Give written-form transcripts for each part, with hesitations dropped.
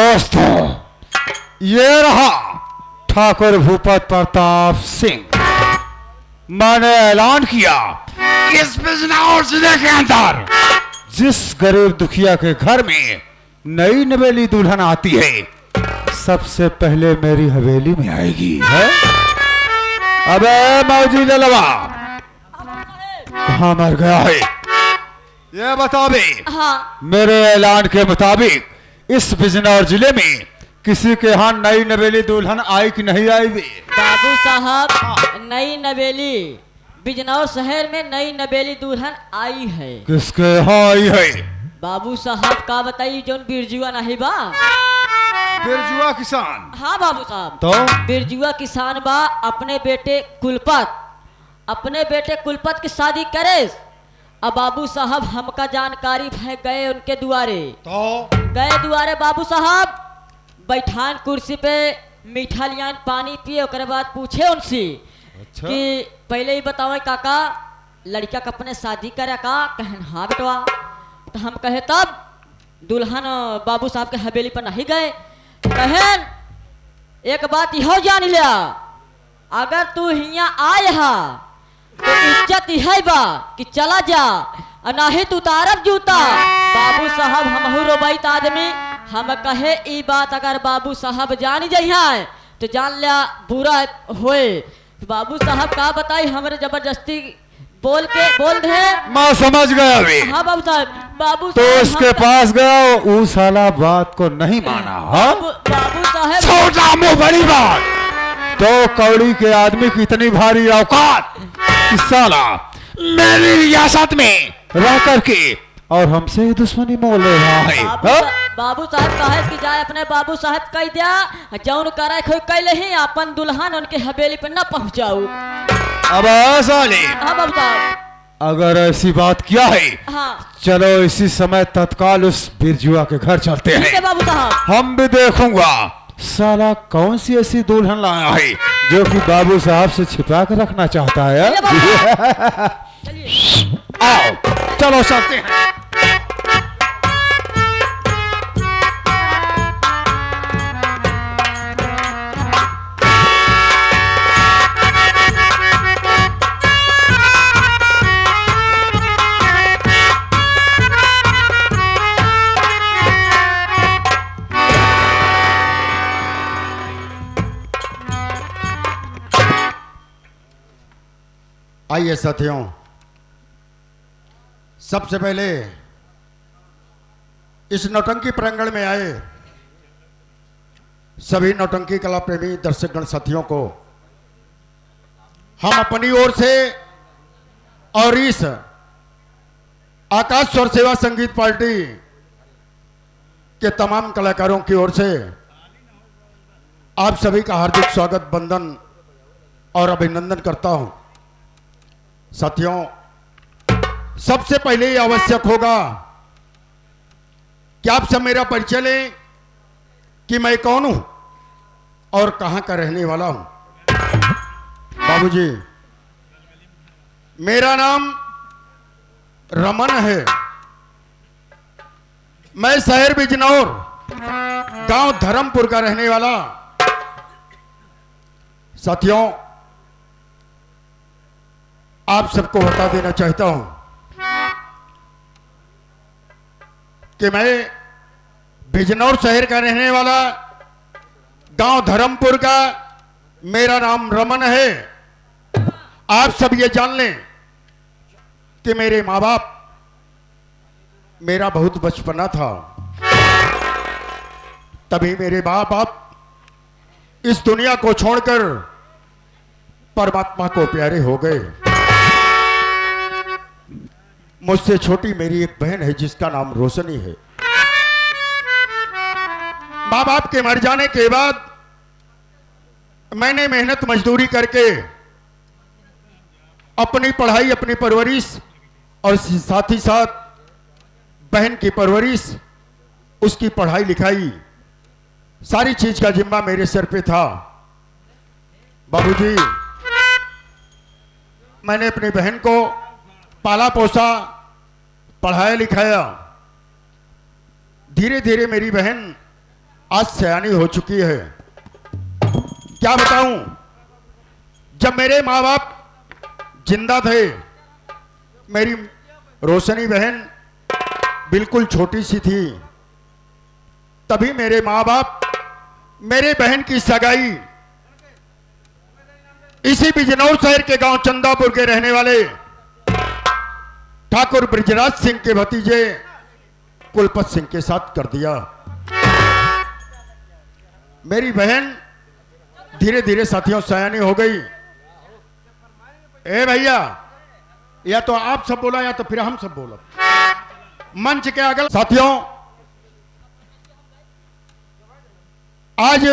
दोस्तों, ये रहा ठाकुर भूपत प्रताप सिंह। मैंने ऐलान किया इस बिजनौर जिले के अंदर जिस गरीब दुखिया के घर में नई नवेली दुल्हन आती है, सबसे पहले मेरी हवेली में आएगी है। अबे मौजी ललवा कहाँ मर गया है, ये बता बे। हाँ। मेरे ऐलान के मुताबिक इस बिजनौर जिले में किसी के यहाँ नई नवेली दुल्हन आई कि नहीं आई बे? बाबू साहब, नई नवेली बिजनौर शहर में नई नवेली दुल्हन आई है। किसके यहाँ आई है? बाबू साहब का बताइए, जोन बिरजुआ नहीं बा? बिरजुआ किसान? हाँ बाबू साहब, तो बिरजुआ किसान बा अपने बेटे कुलपत की शादी करे। अब बाबू साहब हमका जानकारी है, गए उनके दुआरे। तो गए दुआरे बाबू साहब, बैठान कुर्सी पे मीठा लियान पानी पिए, उसके बाद पूछे उनसे अच्छा। कि पहले ही बताओ काका, लड़का का अपने शादी करे का? कहन हाँ बेटवा। तो हम कहे तब दुल्हन बाबू साहब के हवेली पर नहीं गए। कहन एक बात यहो जान लिया, अगर तू हियाँ आए हा तो इज्जत है बा कि चला जा, नहीं तो उतारब जूता। बाबू साहब हमहू रोबैत आदमी, हम कहे ई बात अगर बाबू साहब जान जाइए तो जान लिया बुरा होए। तो बाबू साहब का बताई, हमरे जबरदस्ती बोल दे। मैं समझ गया बे। हाँ बाबू साहब। बाबू तो साहब उसके पास गया, उस साला बात को नहीं माना। हाँ बाबू साहब, छोटा मुंह बड़ी बात। तो कौड़ी के आदमी की इतनी भारी औकात कि साला मेरी रियासत में रह करके और हमसे ही दुश्मनी मोल ले रहा है। बाबू साहब कहे कि जाए अपने बाबू साहब कह दिया, जौन करे कोई कैले ही अपन दुल्हन उनके हवेली पे न पहुंचाऊ। अब साले, हाँ बाबू साहब, अगर ऐसी बात किया है, हाँ चलो इसी समय तत्काल उस बिरजुआ के घर चलते ठीक है हैं। बाबू साहब। हम भी देखूंगा साला कौन सी ऐसी दुल्हन लाया है जो कि बाबू साहब से छिपा के रखना चाहता है। चलिए बाबू साहब, चलिए। आओ चलो चलते हैं। आइए साथियों, सबसे पहले इस नौटंकी प्रांगण में आए सभी नौटंकी कला प्रेमी दर्शकगण साथियों को हम अपनी ओर से और इस आकाश स्वर सेवा संगीत पार्टी के तमाम कलाकारों की ओर से आप सभी का हार्दिक स्वागत, वंदन और अभिनंदन करता हूं। साथियों, सबसे पहले ये आवश्यक होगा कि आप सब मेरा परिचय लें कि मैं कौन हूं और कहां का रहने वाला हूं। बाबूजी, मेरा नाम रमन है। मैं शहर बिजनौर, गांव धर्मपुर का रहने वाला। साथियों, आप सबको बता देना चाहता हूं कि मैं बिजनौर शहर का रहने वाला, गांव धर्मपुर का, मेरा नाम रमन है। आप सब ये जान लें कि मेरे माँ बाप, मेरा बहुत बचपना था, तभी मेरे माँ बाप इस दुनिया को छोड़कर परमात्मा को प्यारे हो गए। मुझसे छोटी मेरी एक बहन है जिसका नाम रोशनी है। माँ बाप के मर जाने के बाद मैंने मेहनत मजदूरी करके अपनी पढ़ाई, अपनी परवरिश और साथ ही साथ बहन की परवरिश, उसकी पढ़ाई लिखाई, सारी चीज का जिम्मा मेरे सर पे था। बाबूजी, मैंने अपनी बहन को पाला पोसा, पढ़ाया लिखाया। धीरे धीरे मेरी बहन आज सयानी हो चुकी है। क्या बताऊं, जब मेरे माँ बाप जिंदा थे, मेरी रोशनी बहन बिल्कुल छोटी सी थी। तभी मेरे माँ बाप मेरे बहन की सगाई इसी बिजनौर शहर के गांव चंदापुर के रहने वाले ठाकुर ब्रिजराज सिंह के भतीजे कुलपत सिंह के साथ कर दिया। मेरी बहन धीरे धीरे साथियों सयानी हो गई। ए भैया, या तो आप सब बोला या तो फिर हम सब बोला। मंच के अगल साथियों, आज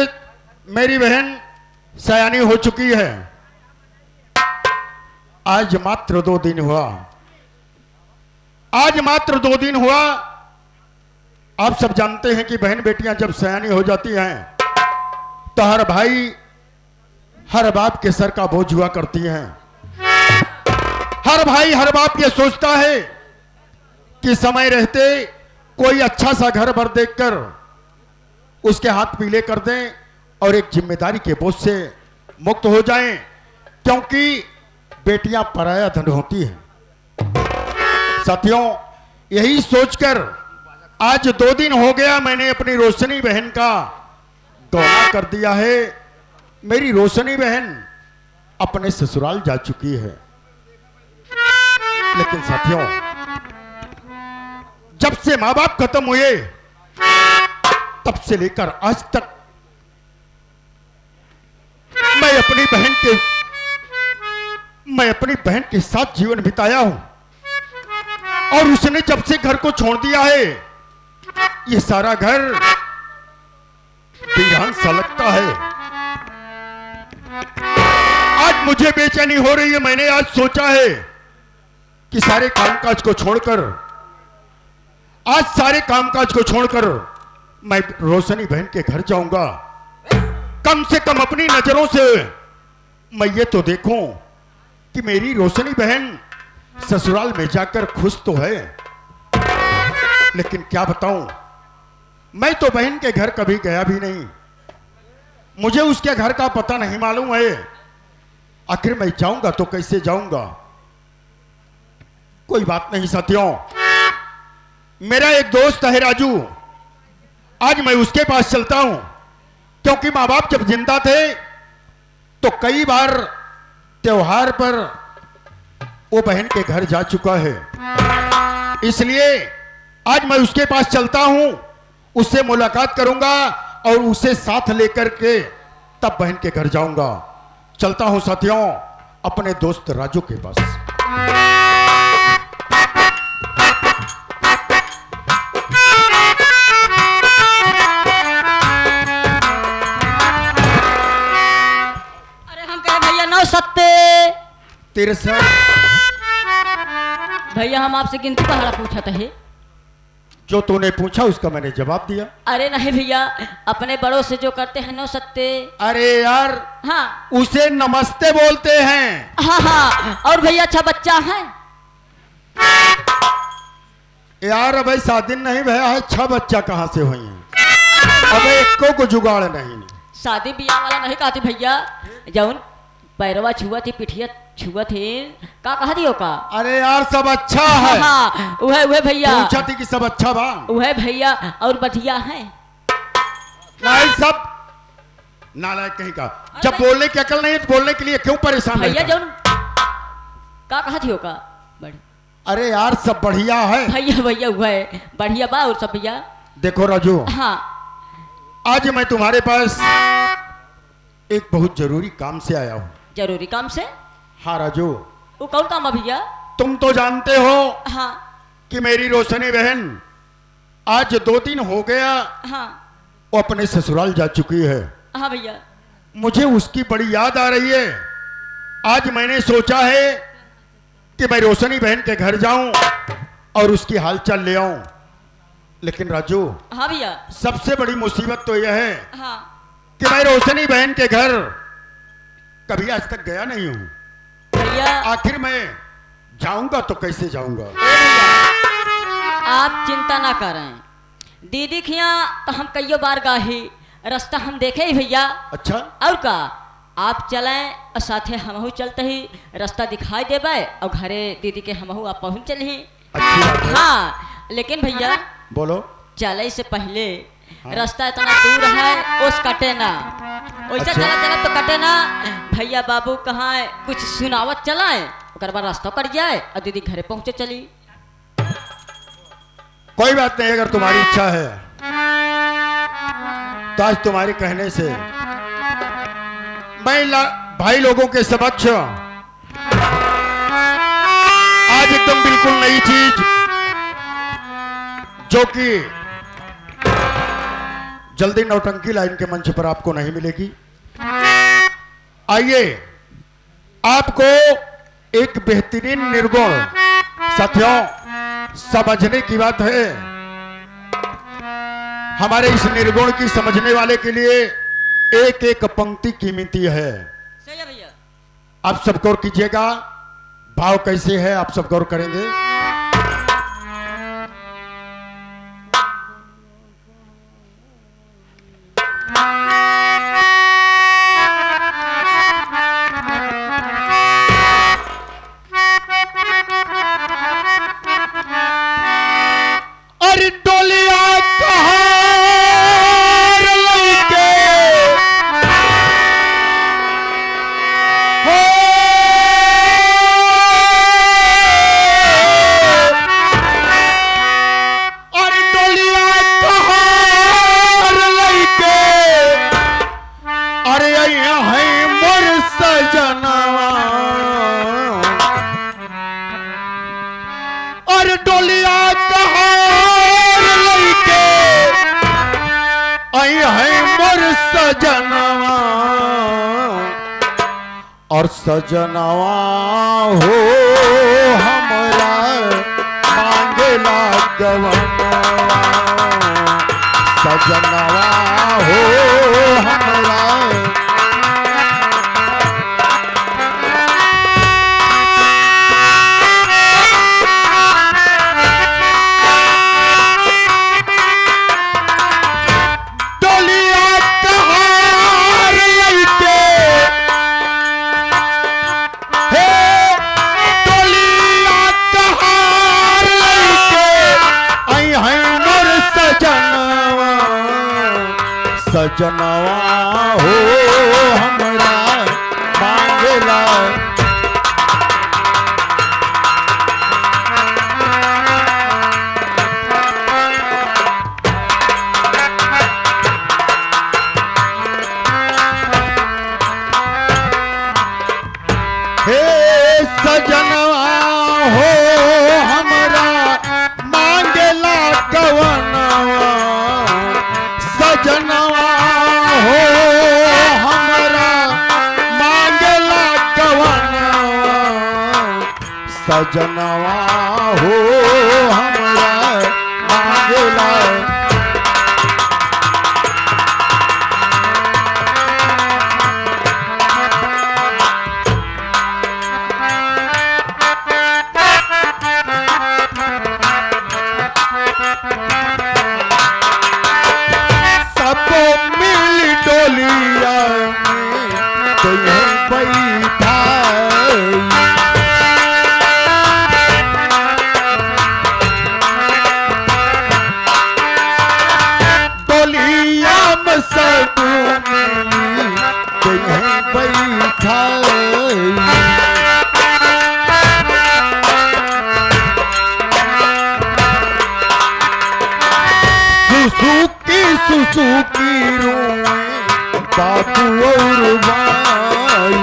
मेरी बहन सयानी हो चुकी है। आज मात्र 2 दिन हुआ। आज मात्र 2 दिन हुआ। आप सब जानते हैं कि बहन बेटियां जब सयानी हो जाती हैं तो हर भाई हर बाप के सर का बोझ हुआ करती हैं। हर भाई हर बाप ये सोचता है कि समय रहते कोई अच्छा सा घर भर देखकर उसके हाथ पीले कर दें और एक जिम्मेदारी के बोझ से मुक्त हो जाएं, क्योंकि बेटियां पराया धन होती हैं। साथियों, यही सोचकर आज 2 दिन हो गया मैंने अपनी रोशनी बहन का दौरा कर दिया है। मेरी रोशनी बहन अपने ससुराल जा चुकी है। लेकिन साथियों, जब से मां बाप खत्म हुए तब से लेकर आज तक मैं अपनी बहन के साथ जीवन बिताया हूं, और उसने जब से घर को छोड़ दिया है ये सारा घर वीरान सा लगता है। आज मुझे बेचैनी हो रही है। मैंने आज सोचा है कि सारे कामकाज को छोड़कर मैं रोशनी बहन के घर जाऊंगा। कम से कम अपनी नजरों से मैं ये तो देखूं कि मेरी रोशनी बहन ससुराल में जाकर खुश तो है। लेकिन क्या बताऊं, मैं तो बहन के घर कभी गया भी नहीं। मुझे उसके घर का पता नहीं मालूम है। आखिर मैं जाऊंगा तो कैसे जाऊंगा? कोई बात नहीं साथियों, मेरा एक दोस्त है राजू, आज मैं उसके पास चलता हूं, क्योंकि मां बाप जब जिंदा थे तो कई बार त्योहार पर वो बहन के घर जा चुका है। इसलिए आज मैं उसके पास चलता हूं, उससे मुलाकात करूंगा और उसे साथ लेकर के तब बहन के घर जाऊंगा। चलता हूं साथियों अपने दोस्त राजू के पास। अरे हम कहे भैया 9 सत्ते 63। भैया हम आपसे गिनती पहाड़ा पूछा था। जो तूने पूछा उसका मैंने जवाब दिया। अरे नहीं भैया, अपने बड़ों से जो करते हैं 9 सत्ते। अरे यार, हाँ उसे नमस्ते बोलते हैं। हाँ हाँ, और भैया अच्छा बच्चा है यार अबे शादी नहीं भया है, 6 बच्चा कहां से हुई है? अबे एको को जुगाड़ नहीं। शादी बियाह वाला नहीं कहती भैया, जौन पैरवा छुआ थी पिठिया छुआ थी का कहा दियो का? अरे यार सब अच्छा है। हाँ उहे भैया पूछा थी कि सब अच्छा बा? उहे भैया और बढ़िया है। नहीं सब नालायक कहीं का। जब बोलने की अकल नहीं है तो बोलने के लिए क्यों परेशान भैया रहता? जौन का कहा दियो का? अरे यार सब बढ़िया है भैया उहे बढ़िया बा और सब भैया। देखो राजू, हाँ आज मैं तुम्हारे पास एक बहुत जरूरी काम से आया हूँ। जरूरी काम से? हाँ राजू, वो कौन काम है भैया? तुम तो जानते हो हाँ कि मेरी रोशनी बहन आज 2 दिन हो गया हाँ वो अपने ससुराल जा चुकी है। हाँ भैया। मुझे उसकी बड़ी याद आ रही है। आज मैंने सोचा है कि मैं रोशनी बहन के घर जाऊं और उसकी हालचाल ले आऊं। लेकिन राजू, हाँ भैया। सबसे बड़ी मुसीबत तो यह है हाँ कि मैं रोशनी बहन के घर कभी आज तक गया नहीं हूं। भैया आखिर मैं जाऊंगा तो कैसे जाऊंगा? भैया आप चिंता ना करें, दीदी खिया तो हम कईयो बार गाही, रास्ता हम देखे ही भैया। अच्छा और का आप चलें और साथे हमहू चलते ही, रास्ता दिखाई देबे और घरे दीदी के हमहू आप पहुँच चली। अच्छी बात है। हाँ लेकिन भैया बोलो। चले से पहले हाँ। रास्ता इतना दूर है उस कटे ना, वैसे अच्छा। चला चला तो कटे ना। भैया बाबू कहाँ है कुछ सुनावत चलाए, ओकर बाद रास्ता कट जाए और दीदी घरे पहुँचे चली। कोई बात नहीं, अगर तुम्हारी इच्छा है तो आज तुम्हारे कहने से मैं भाई लोगों के समक्ष आज एकदम बिल्कुल नई चीज जो कि जल्दी नौटंकी लाइन के मंच पर आपको नहीं मिलेगी। आइए आपको एक बेहतरीन निर्गुण, साथियों समझने की बात है, हमारे इस निर्गुण की समझने वाले के लिए एक एक पंक्ति कीमती है। सही है भैया। आप सब गौर कीजिएगा, भाव कैसे है आप सब गौर करेंगे। अरे डोलिया कहार लइके हो, अरे डोलिया कहार लइके, अरे अइया है मोर सजनवा, अरे डोलिया कहार लइके आई है मोर सजनवा, और सजनवा हो हमरा मांगेला गवनवा, सजनवा हो हमरा। डोलिया कहार लइके, हे डोलिया कहार लइके आई है मोर सजनवा, सजनवा हो हमरा मांगेला। हे सजनवा हो हमरा मांगेला गवनवा, सजनवा हो हमरा मांगेला गवनवा, सजनवा हो हमरा मांगेला। सबको मिल डोलिया में तो बैठा, डोलिया में सब मिली तो बैठा, सुसुकी रोए बाबू और भाई,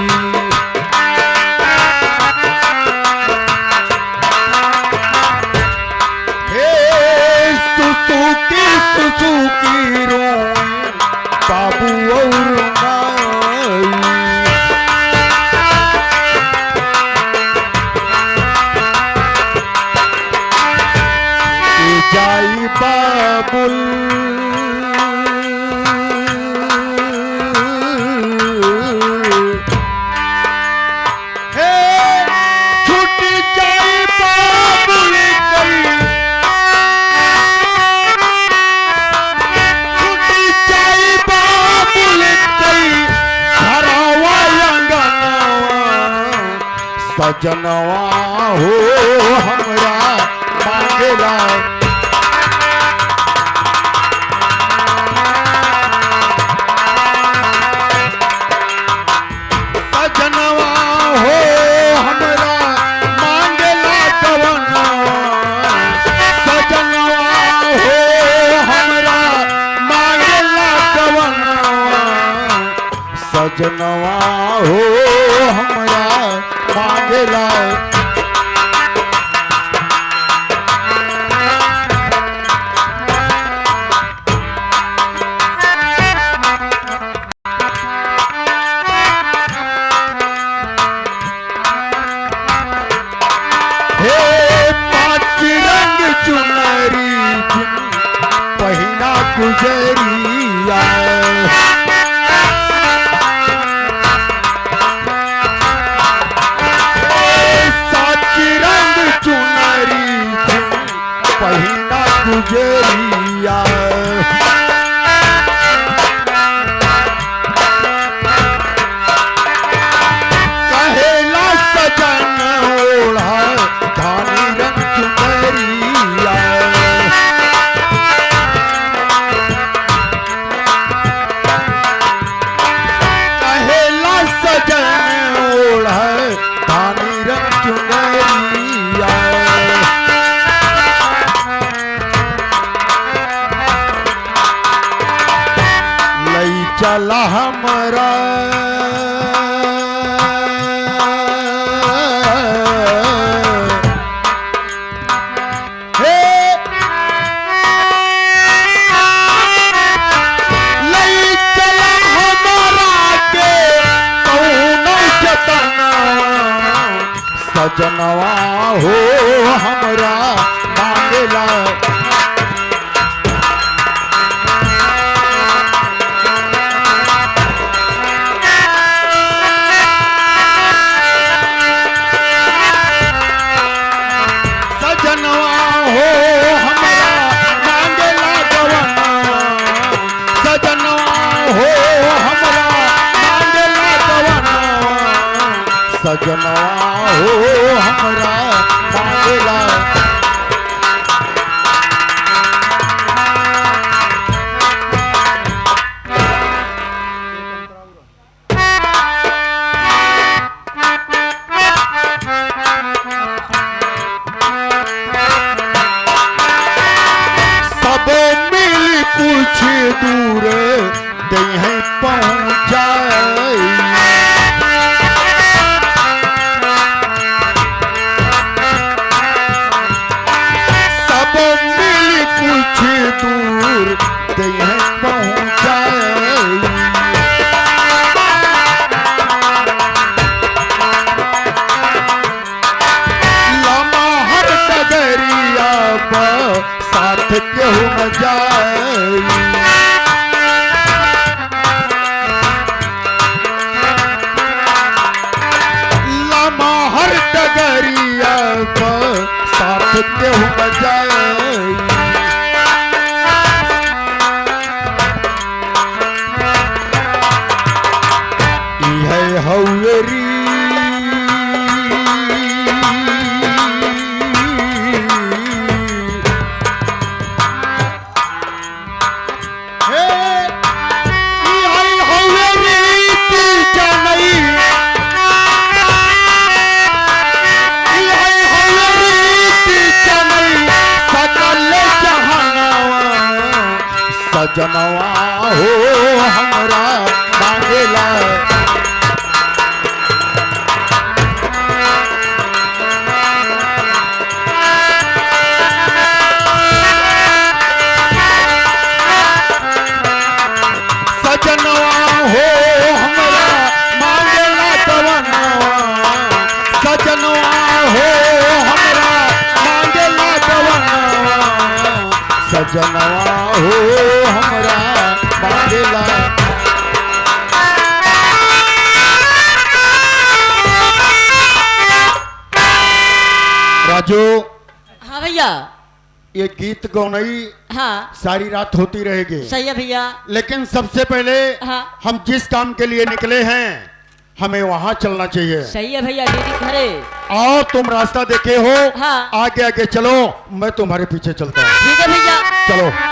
हे सुसुकी रोए बाबू और भाई, जाई बाबुल सजनवा हो हमरा मांगेला सजनवा हो हमरा मांगेला कवनवा सजनवा हो हमरा मांगेला कवनवा सजनवा हो हमरा मांगेला हे पाँच रंग चुनरी पहिना गुजरिया सात रंग चुनरी पहिना गुजरिया कहेला सजन ओढ़ा धानी रंग चुनरिया कहेला सजन ओढ़ा धानी रंग चुनरिया लई चला हमरा हे लई चला हमरा के कौनो जतना सजनवा हो हमरा मांगेला सजनवा हो हमरा मांगेला गवनवा सजनवा हो हमरा मांगेला गवनवा सजनवा हो हमरा मांगेला सब मिल कुछ दूर दे पहुंचाई सब मिल कुछ दूर दे पहुंचाई लमहर डगरिया पर साथ केहू न जाई लमहर डगरिया पर साथ केहू न जाई इहे हौरी हे इहे हौरी रीति जनई इहे हौरी रीति जनई सकल जहानवा सजनवा हो हमरा मांगेला सजनवा हो हमरा मांगेला गवनवा सजनवा हो हमरा मांगेला गवनवा सजनवा हो हमरा मांगेला राजू हाँ भैया। ये गीत गौनई हाँ सारी रात होती रहेगी, सही है भैया। लेकिन सबसे पहले हाँ हम जिस काम के लिए निकले हैं हमें वहां चलना चाहिए। सही है भैया, दीदी खरे। आओ, तुम रास्ता देखे हो, हाँ। आगे आगे चलो, मैं तुम्हारे पीछे चलता हूँ। ठीक है भैया। चलो।